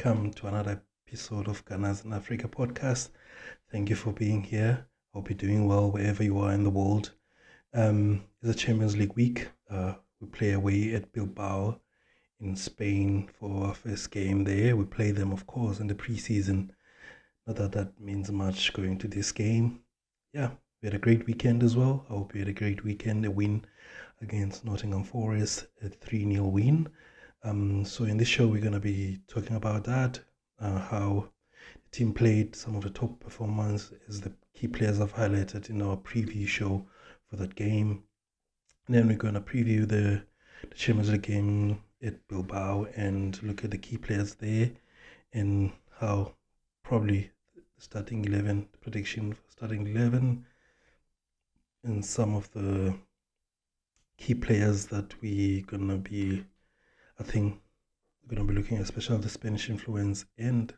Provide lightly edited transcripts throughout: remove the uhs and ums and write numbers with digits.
welcome to another episode of Ghana's in Africa podcast. Thank you for being here. Hope you're doing well wherever you are in the world. It's a Champions League week. We play away at Bilbao in Spain for our first game there. We play them, of course, in the preseason. Not that that means much going to this game. Yeah, we had a great weekend as well. I hope you had a great weekend. A win against Nottingham Forest, a 3-0 win. So in this show, we're going to be talking about that, how the team played, some of the top performance as the key players I've highlighted in our preview show for that game. And then we're going to preview the Champions League game at Bilbao and look at the key players there and how probably the starting 11, the prediction for starting 11, and some of the key players that we're going to be, I think, we're going to be looking at, especially the Spanish influence and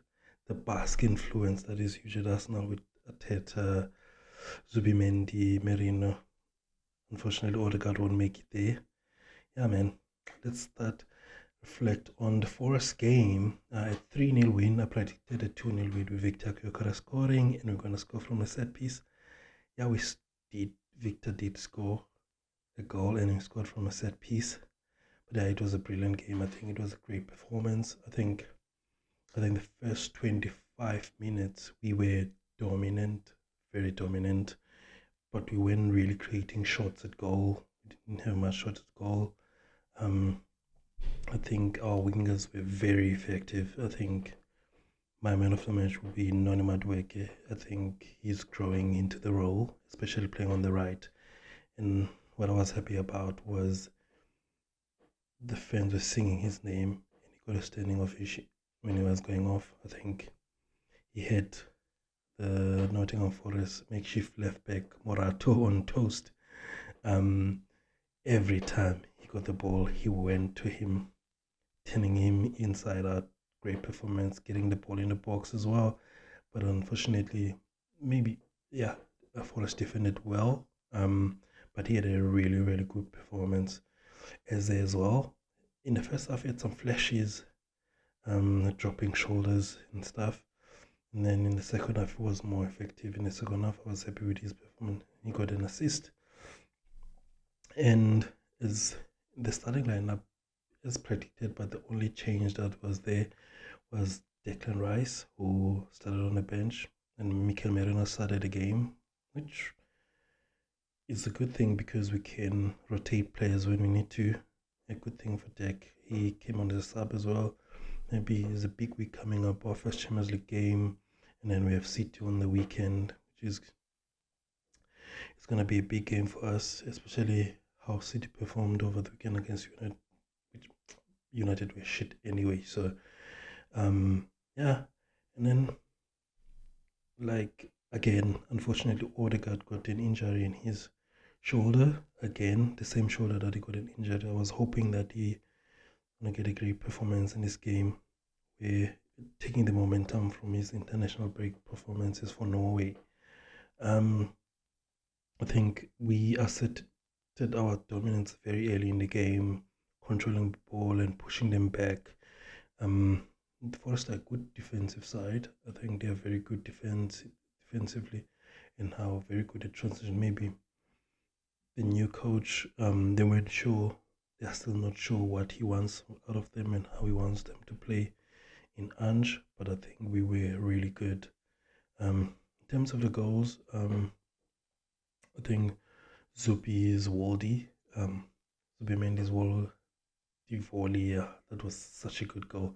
the Basque influence that is huge at us now with Arteta, Zubimendi, Merino. Unfortunately, Odegaard won't make it there. Yeah, man. Let's start. Reflect on the Forest game. A 3-0 win. I predicted a 2-0 win with Gyokeres scoring, and we're going to score from a set piece. Yeah, Victor did score a goal, and he scored from a set piece. But yeah, it was a brilliant game. I think it was a great performance. I think the first 25 minutes we were dominant, very dominant, but we weren't really creating shots at goal. We didn't have much shots at goal. I think our wingers were very effective. I think my man of the match will be Nottingham Madueke. I think he's growing into the role, especially playing on the right. And what I was happy about was the fans were singing his name, and he got a standing ovation when he was going off. I think he hit the Nottingham Forest makeshift left back Morato on toast. Every time he got the ball, he went to him, turning him inside out. Great performance, getting the ball in the box as well. But unfortunately, Forest defended well. But he had a really, really good performance as well. In the first half, he had some flashes, dropping shoulders and stuff. And then in the second half, he was more effective. In the second half, I was happy with his performance. He got an assist. And as the starting lineup as predicted, but the only change that was there was Declan Rice, who started on the bench, and Mikel Merino started the game, which is a good thing because we can rotate players when we need to. A good thing for Dec. He came on the sub as well. Maybe it's a big week coming up, our first Champions League game, and then we have City on the weekend, which is it's going to be a big game for us, especially how City performed over the weekend against United, which United were shit anyway. So, and then, again, unfortunately, Odegaard got an injury in his shoulder. Again, the same shoulder that he got an injury. I was hoping that he going to get a great performance in this game. We're taking the momentum from his international break performances for Norway. I think we asserted our dominance very early in the game, controlling the ball and pushing them back. The Forest are a good defensive side. I think they are very good defensively and how very good at transition. Maybe the new coach, they weren't sure. They are still not sure what he wants out of them and how he wants them to play in Ange. But I think we were really good. In terms of the goals, I think Zubimendi's volley, that was such a good goal.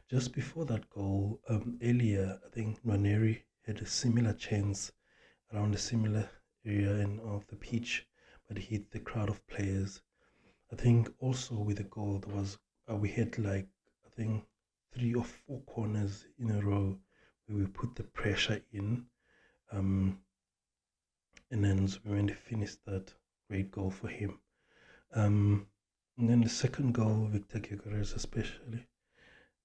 Just before that goal, earlier, I think Nwaneri had a similar chance around a similar area of the pitch, but he hit the crowd of players. I think also with the goal, there was we had 3 or 4 corners in a row where we put the pressure in, and then when they finished that, great goal for him. And then the second goal, Victor Gyokeres especially,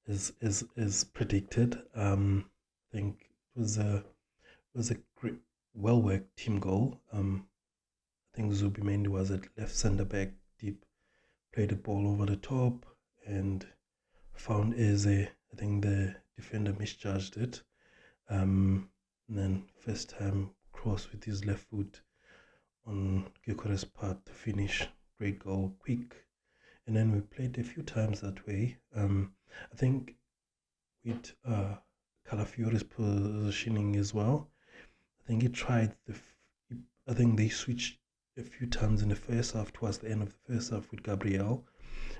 is predicted. I think it was a great, well worked team goal. I think Zubimendi was at left centre back deep, played the ball over the top and found Eze. I think the defender misjudged it. And then first time cross with his left foot on Gyokeres' part to finish. Great goal, quick. And then we played a few times that way. I think with Calafiore's positioning as well. I think he tried I think they switched a few times in the first half, towards the end of the first half, with Gabriel,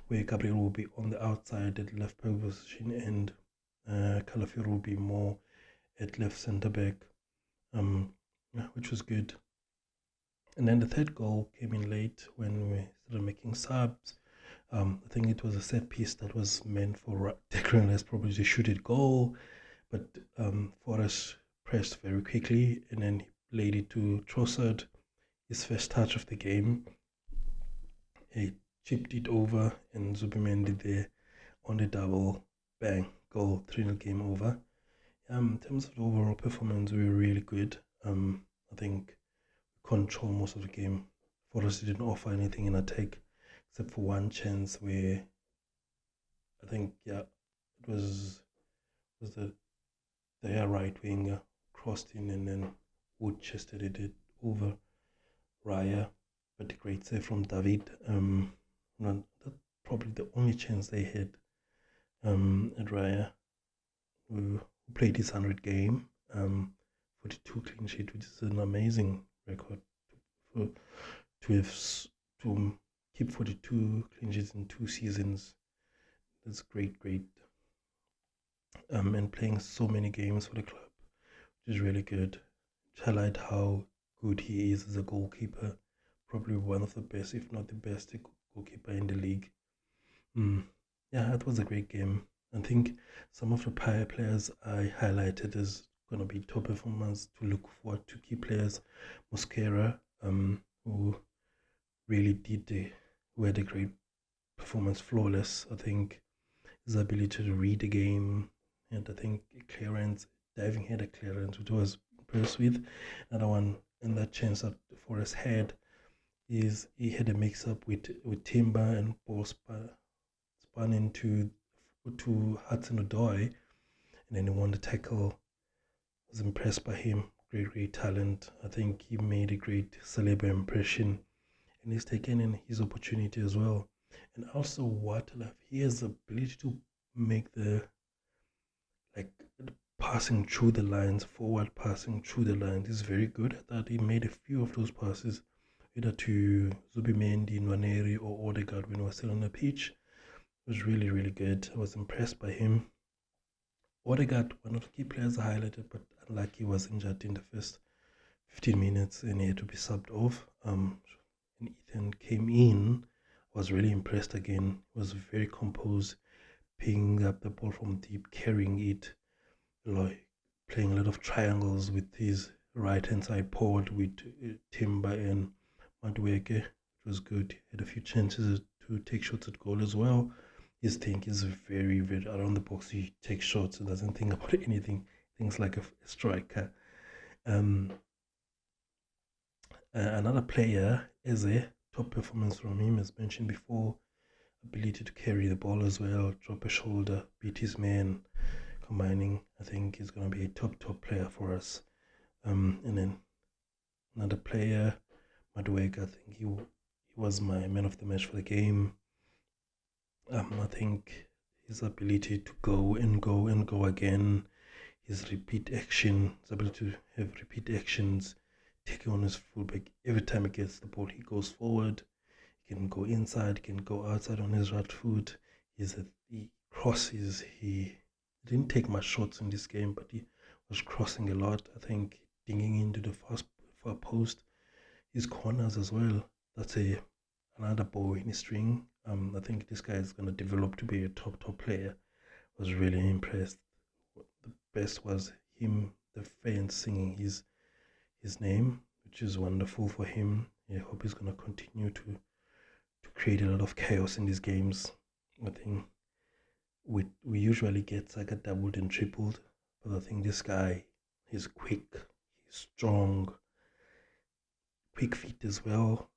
where Gabriel will be on the outside at left back position and Calafiore will be more at left centre back, which was good. And then the third goal came in late when we started making subs. I think it was a set piece that was meant for Declan Rice probably to shoot it goal, but Forest pressed very quickly and then he laid it to Trossard, his first touch of the game. He chipped it over and Zubimendi there on the double, bang, goal, 3-0 game over. In terms of the overall performance, we were really good. I think control most of the game. Forest didn't offer anything in attack except for one chance where I think it was their right winger crossed in and then Wood chested it over Raya, but a great save from David. That's probably the only chance they had at Raya, who played his 100 game, 42 clean sheet, which is an amazing record to keep 42 clean sheets in 2 seasons. That's great. And playing so many games for the club, which is really good. To highlight how good he is as a goalkeeper, probably one of the best, if not the best, goalkeeper in the league. It was a great game. I think some of the prior players I highlighted as going to be top performers to look forward to. Key players, Mosquera, who really who had a great performance, flawless. I think his ability to read the game, and I think diving header clearance, which I was impressed with. Another one, and that chance that Forest had is he had a mix-up with Timber and ball spun into Hudson-Odoi, and then he won the tackle. I was impressed by him. Great talent. I think he made a great Saliba impression, and he's taken in his opportunity as well. And also, what I love, he has the ability to make the passing through the lines, forward passing through the lines. He's very good at that. He made a few of those passes, either to Zubimendi, Nwaneri, or Odegaard when he was still on the pitch. It was really good. I was impressed by him. Odegaard, one of the key players I highlighted, but unlucky, he was injured in the first 15 minutes and he had to be subbed off. And Ethan came in. I was really impressed again. He was very composed, picking up the ball from deep, carrying it, playing a lot of triangles with his right-hand side forward with Timber and Madueke. It was good. He had a few chances to take shots at goal as well. His think is very around the box. He takes shots and doesn't think about anything. Things like a striker. Another player, Eze, top performance from him, as mentioned before. Ability to carry the ball as well, drop a shoulder, beat his man, combining. I think he's going to be a top player for us. And then another player, Madueke, I think he was my man of the match for the game. I think his ability to go again, his repeat action, his ability to have repeat actions, taking on his fullback every time he gets the ball, he goes forward. He can go inside, he can go outside on his right foot. He crosses. He didn't take much shots in this game, but he was crossing a lot. I think dinging into the far post. His corners as well. That's another bow in his string. I think this guy is going to develop to be a top player. I was really impressed. The best was him, the fans singing his name, which is wonderful for him. I hope he's going to continue to create a lot of chaos in these games. I think we usually get Saka doubled and tripled, but I think this guy, he's quick, he's strong, quick feet as well,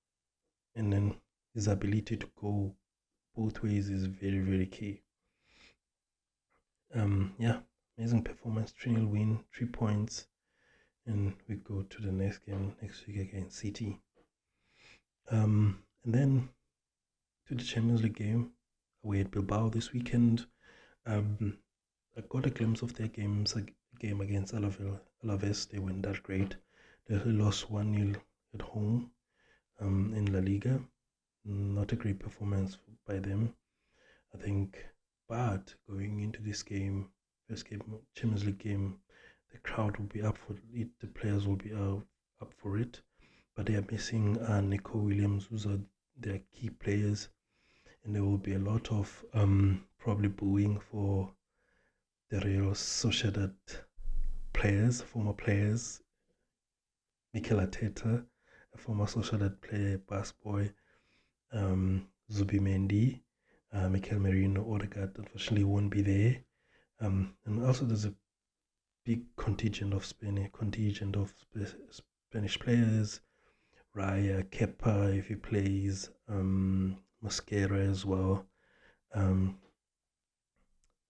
and then his ability to go both ways is very key. amazing performance, 3-0 win, 3 points, and we go to the next game next week against City. And then to the Champions League game away at Bilbao this weekend. I got a glimpse of their game against Alaves. They weren't that great. They lost 1-0 at home in La Liga. Not a great performance by them, I think. But going into this game, first game, Champions League game, the crowd will be up for it. The players will be up for it. But they are missing Nico Williams, who's their key players. And there will be a lot of probably booing for the Real Sociedad players, former players. Mikel Arteta, a former Sociedad player, Basque boy, Zubimendi, Mikel Merino, Odegaard, unfortunately won't be there. And also there's a big contingent of Spanish players. Raya, Kepa, if he plays, Mosquera as well,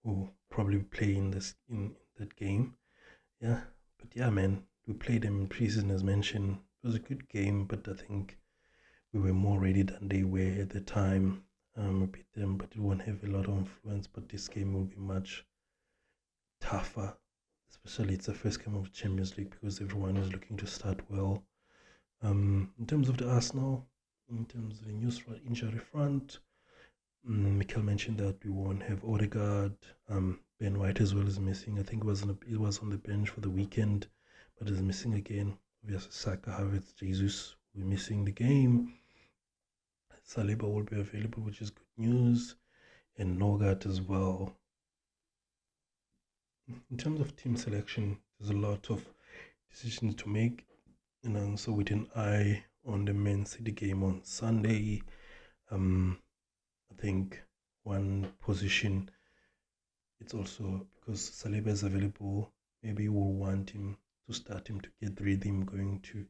who probably play in that game. Yeah, but yeah, man, we played them in preseason as mentioned. It was a good game, but I think we were more ready than they were at the time. We beat them, but it won't have a lot of influence. But this game will be much tougher, especially it's the first game of the Champions League because everyone is looking to start well. In terms of the Arsenal, in terms of the news for injury front, Mikel mentioned that we won't have Odegaard. Ben White as well is missing. I think it was on the bench for the weekend, but is missing again. Obviously, Saka, Havertz, Jesus will be missing the game. Saliba will be available, which is good news, and Odegaard as well. In terms of team selection, there's a lot of decisions to make, and so with an eye on the Man City game on Sunday, I think one position, it's also because Saliba is available, maybe we'll want him to start him to get rhythm going to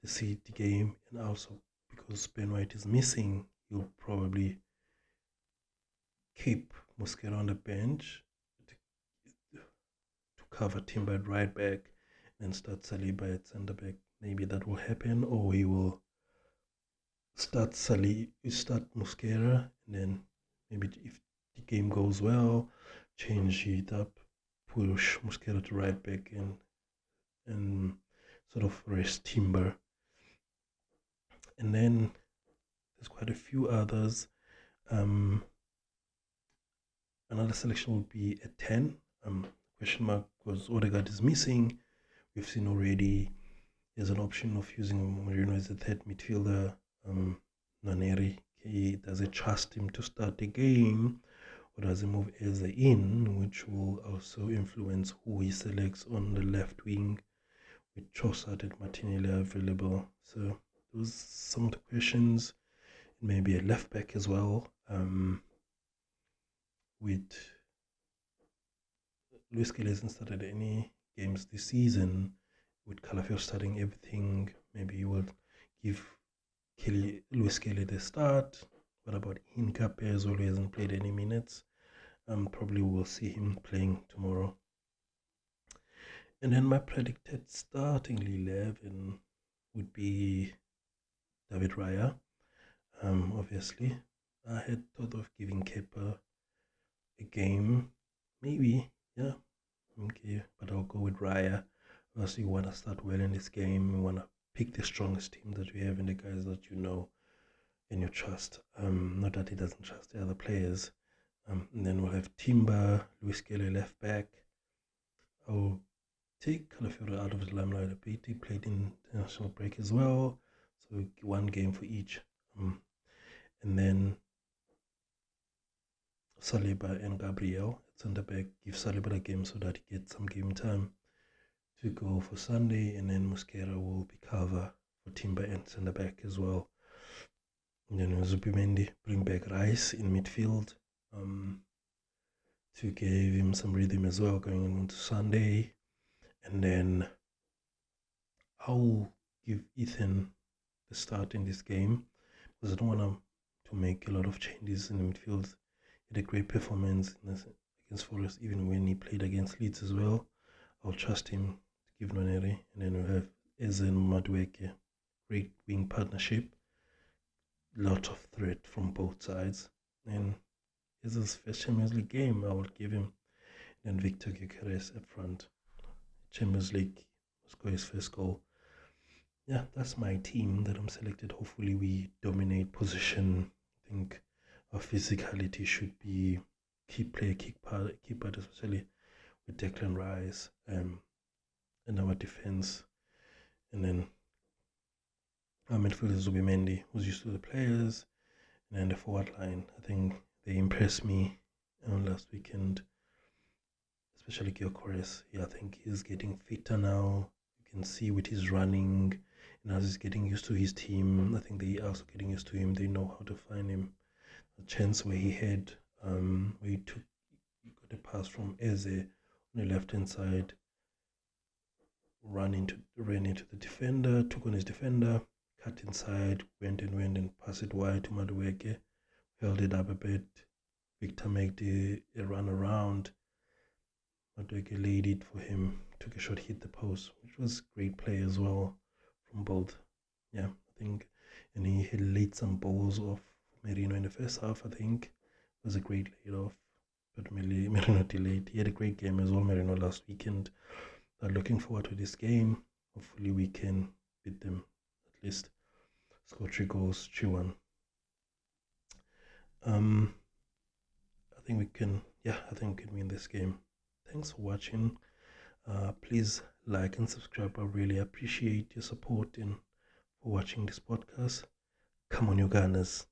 the City game, and also because Ben White is missing, you'll probably keep Mosquera on the bench to cover Timber at right back and start Saliba at centre back. Maybe that will happen, or we will start Mosquera, and then maybe if the game goes well, change it up, push Mosquera to right back and sort of rest Timber. And then there's quite a few others. Another selection will be at 10. Question mark because Odegaard is missing. We've seen already there's an option of using Merino as a third midfielder. Naneri, does he trust him to start the game, or does he move Eze in, which will also influence who he selects on the left wing with Trossard and Martinelli available. So those are some of the questions. Maybe a left back as well, with Luis Kelly hasn't started any games this season. With Calafio starting everything, maybe you will give Luis Kelly the start. What about Hincapié as well? He hasn't played any minutes. Probably we'll see him playing tomorrow. And then my predicted starting 11 would be David Raya. Obviously, I had thought of giving Kepa a game, maybe, yeah, okay, but I'll go with Raya. Obviously, you want to start well in this game. You want to pick the strongest team that you have and the guys that you know and you trust. Not that he doesn't trust the other players. And then we'll have Timber, Luis Kelly left back. I'll take Calafio out of the limelight a bit. He played in international break as well, so one game for each. And then Saliba and Gabriel at centre back. Give Saliba the game so that he gets some game time to go for Sunday, and then Mosquera will be cover for Timber and centre back as well. And then Zubimendi bring back Rice in midfield to give him some rhythm as well going into Sunday. And then I'll give Ethan the start in this game because I don't want to make a lot of changes in the midfield. He had a great performance against Forest, even when he played against Leeds as well. I'll trust him to give Noneri. And then we have Eze and Madueke. Great wing partnership. Lot of threat from both sides. And Eze's first Champions League game, I will give him. And Victor Gyokeres up front. Champions League, score his first goal. Yeah, that's my team that I'm selected. Hopefully we dominate position. I think our physicality should be key part, especially with Declan Rice and our defense. And then our midfield is Zubimendi, who's used to the players. And then the forward line, I think they impressed me last weekend, especially Gyokeres. Yeah, I think he's getting fitter now. You can see with his running, and as he's getting used to his team, I think they are also getting used to him. They know how to find him. A chance where he had, where he got a pass from Eze on the left-hand side, ran into the defender, took on his defender, cut inside, went and passed it wide to Madueke, held it up a bit. Victor made a run around. Madueke laid it for him, took a shot, hit the post, which was great play as well from both. Yeah, I think, and he laid some balls off Merino in the first half. I think it was a great laid off, but Merino delayed. He had a great game as well, Merino, last weekend. Looking forward to this game. Hopefully we can beat them, at least score 3 goals, 3-1. I think we can win this game. Thanks for watching. Please like and subscribe. I really appreciate your support and for watching this podcast. Come on, you Gunners.